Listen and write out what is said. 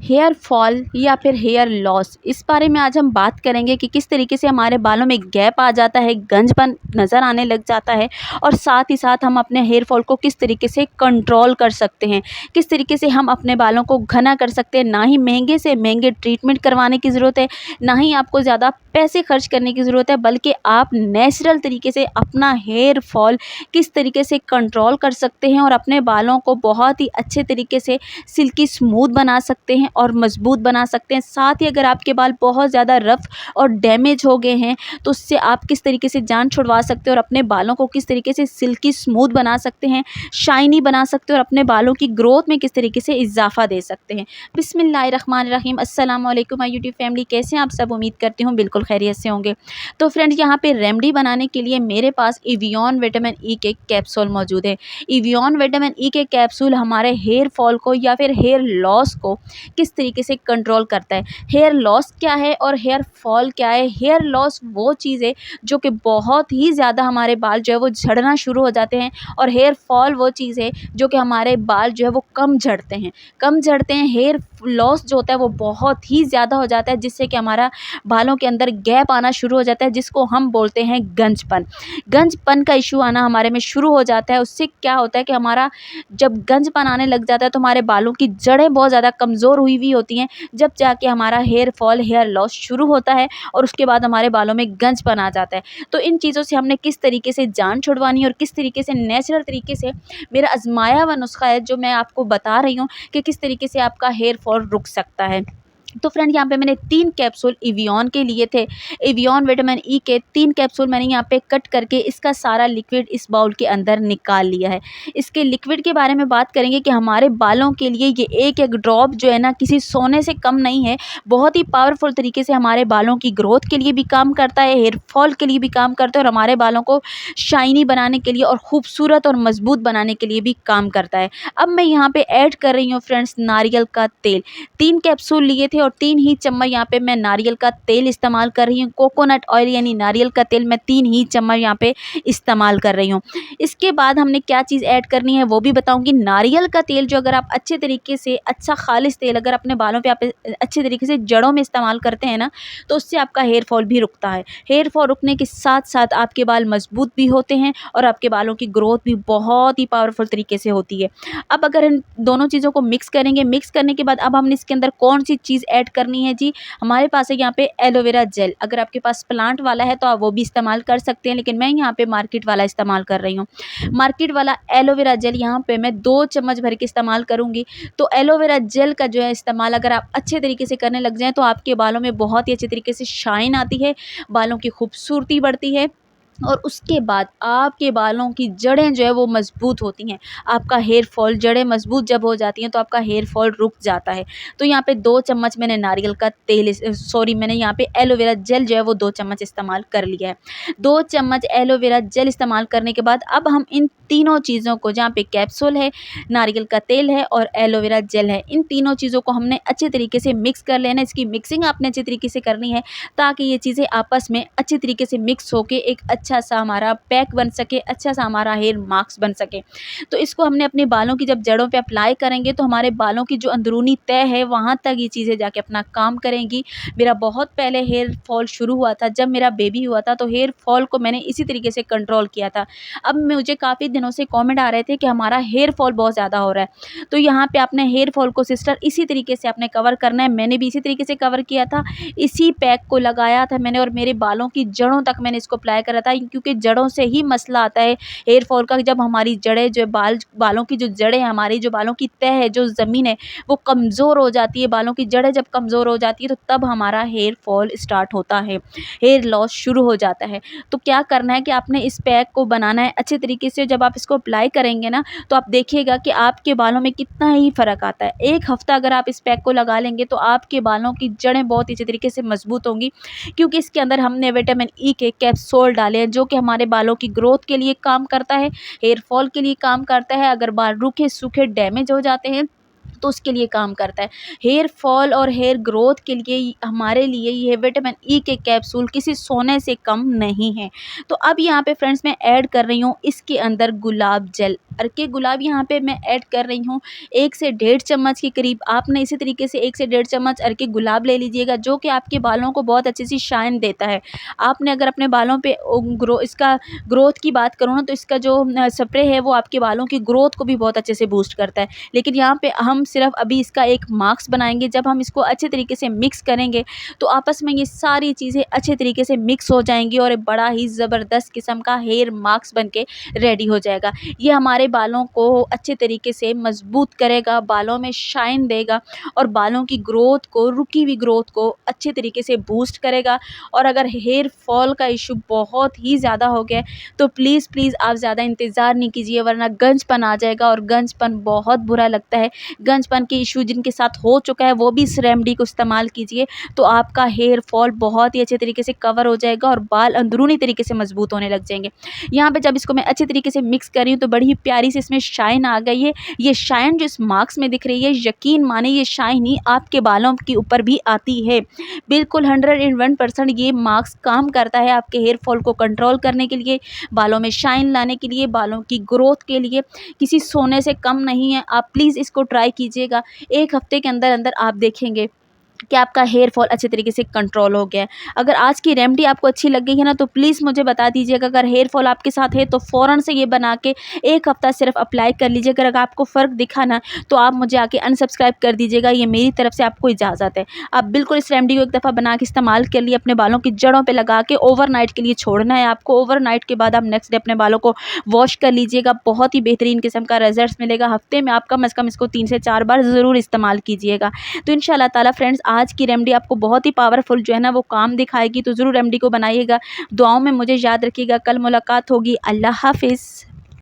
Hair fall या फिर hair loss, इस बारे में आज हम बात करेंगे कि किस तरीके से हमारे बालों में गैप आ जाता है, गंजपन नज़र आने लग जाता है और साथ ही साथ हम अपने हेयर फॉल को किस तरीके से कंट्रोल कर सकते हैं, किस तरीके से हम अपने बालों को घना कर सकते हैं। ना ही महंगे से महंगे ट्रीटमेंट करवाने की ज़रूरत है, ना ही आपको ज़्यादा पैसे खर्च करने की ज़रूरत है, बल्कि आप नेचुरल तरीके से अपना हेयर फॉल किस तरीके से कंट्रोल कर सकते हैं और अपने बालों को बहुत ही अच्छे तरीके से सिल्की स्मूथ बना सकते हैं और मज़बूत बना सकते हैं। साथ ही अगर आपके बाल बहुत ज़्यादा रफ़ और डैमेज हो गए हैं तो उससे आप किस तरीके से जान छुड़वा सकते हैं और अपने बालों को किस तरीके से सिल्की स्मूथ बना सकते हैं, शाइनी बना सकते हैं और अपने बालों की ग्रोथ में किस तरीके से इजाफ़ा दे सकते हैं। बिस्मिल्लाहिर्रहमानिर्रहीम। अस्सलाम वालेकुम माय यूट्यूब फैमिली, कैसे हैं आप सब? उम्मीद करती हूँ बिल्कुल खैरियत से होंगे। तो फ्रेंड्स, यहाँ पे रेमेडी बनाने के लिए मेरे पास एवियन विटामिन ई के कैप्सूल मौजूद है। एवियन विटामिन ई के कैप्सूल हमारे हेयर फॉल को या फिर हेयर लॉस को किस तरीके से कंट्रोल करता है। हेयर लॉस क्या है और हेयर फॉल क्या है? हेयर लॉस वो चीज़ है जो कि बहुत ही ज़्यादा हमारे बाल जो है वो झड़ना शुरू हो जाते हैं और हेयर फॉल वो चीज़ है जो कि हमारे बाल जो है वो कम झड़ते हैं। हेयर लॉस जो होता है वो बहुत ही ज़्यादा हो जाता है, जिससे कि हमारा बालों के अंदर गैप आना शुरू हो जाता है, जिसको हम बोलते हैं गंजपन का इशू आना हमारे में शुरू हो जाता है। उससे क्या होता है कि हमारा जब गंजपन आने लग जाता है तो हमारे बालों की जड़ें बहुत ज़्यादा कमज़ोर हुई होती हैं, जब जाके हमारा हेयर फॉल, हेयर लॉस शुरू होता है और उसके बाद हमारे बालों में गंजपन आ जाता है। तो इन चीज़ों से हमने किस तरीके से जान छुड़वानी है और किस तरीके से नेचुरल तरीके से मेरा आजमाया हुआ नुस्खा है जो मैं आपको बता रही हूँ कि किस तरीके से आपका हेयर फॉल रुक सकता है। तो फ्रेंड, यहाँ पे मैंने 3 कैप्सूल एवियन के लिए थे। एवियन विटामिन ई के 3 कैप्सूल मैंने यहाँ पे कट करके इसका सारा लिक्विड इस बाउल के अंदर निकाल लिया है। इसके लिक्विड के बारे में बात करेंगे कि हमारे बालों के लिए ये एक ड्रॉप जो है ना किसी सोने से कम नहीं है। बहुत ही पावरफुल तरीके से हमारे बालों की ग्रोथ के लिए भी काम करता है, हेयर फॉल के लिए भी काम करता है और हमारे बालों को शाइनी बनाने के लिए और खूबसूरत और मजबूत बनाने के लिए भी काम करता है। अब मैं यहाँ पे ऐड कर रही हूँ फ्रेंड्स नारियल का तेल। 3 कैप्सूल लिए थे और 3 ही चम्मच यहाँ पे मैं नारियल का तेल इस्तेमाल कर रही हूँ। कोकोनट ऑयल यानी नारियल का तेल मैं 3 ही चम्मच यहाँ पे इस्तेमाल कर रही हूँ। इसके बाद हमने क्या चीज़ ऐड करनी है वो भी बताऊँगी। नारियल का तेल जो अगर आप अच्छे तरीके से, अच्छा खालिस तेल अगर अपने बालों पे आप अच्छे तरीके से जड़ों में इस्तेमाल करते हैं ना, तो उससे आपका हेयर फॉल भी रुकता है। हेयर फॉल रुकने के साथ साथ आपके बाल मजबूत भी होते हैं और आपके बालों की ग्रोथ भी बहुत ही पावरफुल तरीके से होती है। अब अगर इन दोनों चीज़ों को मिक्स करेंगे, मिक्स करने के बाद अब हमने इसके अंदर कौन सी चीज़ ऐड करनी है जी? हमारे पास है यहाँ पे एलोवेरा जेल। अगर आपके पास प्लांट वाला है तो आप वो भी इस्तेमाल कर सकते हैं, लेकिन मैं यहाँ पे मार्केट वाला इस्तेमाल कर रही हूँ। मार्केट वाला एलोवेरा जेल यहाँ पे मैं 2 चम्मच भर के इस्तेमाल करूँगी। तो एलोवेरा जेल का जो है इस्तेमाल अगर आप अच्छे तरीके से करने लग जाएँ तो आपके बालों में बहुत ही अच्छे तरीके से शाइन आती है, बालों की खूबसूरती बढ़ती है और उसके बाद आपके बालों की जड़ें जो है वो मजबूत होती हैं। आपका हेयर फॉल, जड़ें मजबूत जब हो जाती हैं तो आपका हेयर फॉल रुक जाता है। तो यहाँ पे 2 चम्मच मैंने नारियल का तेल मैंने यहाँ पे एलोवेरा जेल जो है वो 2 चम्मच इस्तेमाल कर लिया है। 2 चम्मच एलोवेरा जेल इस्तेमाल करने के बाद अब हम इन तीनों चीज़ों को, जहाँ पे कैप्सूल है, नारियल का तेल है और एलोवेरा जेल है, इन तीनों चीज़ों को हमने अच्छे तरीके से मिक्स कर लेना है। इसकी मिक्सिंग आपने अच्छे तरीके से करनी है ताकि ये चीज़ें आपस में अच्छे तरीके से मिक्स होके एक अच्छा सा हमारा पैक बन सके, अच्छा सा हमारा हेयर मास्क बन सके। तो इसको हमने अपने बालों की जब जड़ों पे अप्लाई करेंगे तो हमारे बालों की जो अंदरूनी तह है वहाँ तक ये चीज़ें जाके अपना काम करेंगी। मेरा बहुत पहले हेयर फॉल शुरू हुआ था, जब मेरा बेबी हुआ था तो हेयर फॉल को मैंने इसी तरीके से कंट्रोल किया था। अब मुझे काफ़ी दिनों से कमेंट आ रहे थे कि हमारा हेयर फॉल बहुत ज़्यादा हो रहा है। तो यहाँ पे आपने हेयर फॉल को सिस्टर इसी तरीके से आपने कवर करना है। मैंने भी इसी तरीके से कवर किया था, इसी पैक को लगाया था मैंने और मेरे बालों की जड़ों तक मैंने इसको अप्लाई करा था, क्योंकि जड़ों से ही मसला आता है हेयर फॉल का। जब हमारी जड़ें जो बालों की जो जड़ें, हमारी जो बालों की तह है, जो ज़मीन है वो कमज़ोर हो जाती है, बालों की जड़ें जब कमज़ोर हो जाती है तो तब हमारा हेयर फॉल स्टार्ट होता है, हेयर लॉस शुरू हो जाता है। तो क्या करना है कि आपने इस पैक को बनाना है अच्छे तरीके से। जब आप इसको अप्लाई करेंगे ना तो आप देखिएगा कि आपके बालों में कितना ही फ़र्क आता है। 1 हफ़्ता अगर आप इस पैक को लगा लेंगे तो आपके बालों की जड़ें बहुत ही अच्छे तरीके से मजबूत होंगी, क्योंकि इसके अंदर हमने विटामिन ई के कैप्सूल डाले हैं जो कि हमारे बालों की ग्रोथ के लिए काम करता है, हेयर फॉल के लिए काम करता है। अगर बाल रूखे सूखे डैमेज हो जाते हैं तो उसके लिए काम करता है। हेयर फॉल और हेयर ग्रोथ के लिए हमारे लिए ये विटामिन ई के कैप्सूल किसी सोने से कम नहीं है। तो अब यहाँ पे फ्रेंड्स मैं ऐड कर रही हूँ इसके अंदर गुलाब जल। अर्के गुलाब यहाँ पे मैं ऐड कर रही हूँ 1 से डेढ़ चम्मच के करीब। आपने इसी तरीके से 1 से डेढ़ चम्मच अर्के गुलाब ले लीजिएगा, जो कि आपके बालों को बहुत अच्छी सी शाइन देता है। आपने अगर अपने बालों पे इसका ग्रोथ की बात करूँ ना, तो इसका जो स्प्रे है वो आपके बालों की ग्रोथ को भी बहुत अच्छे से बूस्ट करता है। लेकिन यहाँ पे हम सिर्फ अभी इसका एक मास्क बनाएंगे। जब हम इसको अच्छे तरीके से मिक्स करेंगे तो आपस में ये सारी चीज़ें अच्छे तरीके से मिक्स हो जाएंगी और एक बड़ा ही ज़बरदस्त किस्म का हेयर मास्क बन के रेडी हो जाएगा। ये हमारे बालों को अच्छे तरीके से मजबूत करेगा, बालों में शाइन देगा और बालों की ग्रोथ को, रुकी हुई ग्रोथ को अच्छे तरीके से बूस्ट करेगा। और अगर हेयर फॉल का इशू बहुत ही ज़्यादा हो गया है तो प्लीज़ प्लीज़ आप ज़्यादा इंतज़ार नहीं कीजिए, वरना गंजपन आ जाएगा और गंजपन बहुत बुरा लगता है। गंजपन के इशू जिनके साथ हो चुका है वो भी इस रेमेडी को इस्तेमाल कीजिए, तो आपका हेयर फॉल बहुत ही अच्छे तरीके से कवर हो जाएगा और बाल अंदरूनी तरीके से मजबूत होने लग जाएंगे। यहाँ पे जब इसको मैं अच्छे तरीके से मिक्स कर रही हूँ तो बड़ी ही प्यारी सी इसमें शाइन आ गई है। ये शाइन जो इस मास्क में दिख रही है, यकीन माने ये शाइन ही आपके बालों के ऊपर भी आती है। बिल्कुल 101% ये मास्क काम करता है आपके हेयर फॉल को कंट्रोल करने के लिए, बालों में शाइन लाने के लिए, बालों की ग्रोथ के लिए। किसी सोने से कम नहीं है। आप प्लीज़ इसको ट्राई कीजिएगा। 1 हफ्ते के अंदर अंदर आप देखेंगे कि आपका हेयर फॉल अच्छे तरीके से कंट्रोल हो गया है। अगर आज की रेमेडी आपको अच्छी लग गई है ना, तो प्लीज़ मुझे बता दीजिएगा। अगर हेयर फॉल आपके साथ है तो फ़ौरन से ये बना के 1 हफ्ता सिर्फ अप्लाई कर लीजिए। अगर आपको फ़र्क दिखा ना, तो आप मुझे आके अनसब्सक्राइब कर दीजिएगा। ये मेरी तरफ से आपको इजाज़त है। आप बिल्कुल इस रेमेडी को एक दफ़ा बना के इस्तेमाल कर लिए, अपने बालों की जड़ों पे लगा के ओवरनाइट के लिए छोड़ना है आपको। ओवरनाइट के बाद आप नेक्स्ट डे अपने बालों को वॉश कर लीजिएगा। बहुत ही बेहतरीन किस्म का रिजल्ट्स मिलेगा। हफ्ते में आप कम से कम इसको 3 से 4 बार ज़रूर इस्तेमाल कीजिएगा। तो इंशाल्लाह ताला फ्रेंड्स, आज की रेमेडी आपको बहुत ही पावरफुल जो है ना वो काम दिखाएगी। तो ज़रूर रेमेडी को बनाइएगा। दुआओं में मुझे याद रखिएगा। कल मुलाकात होगी। अल्लाह हाफ़िज़।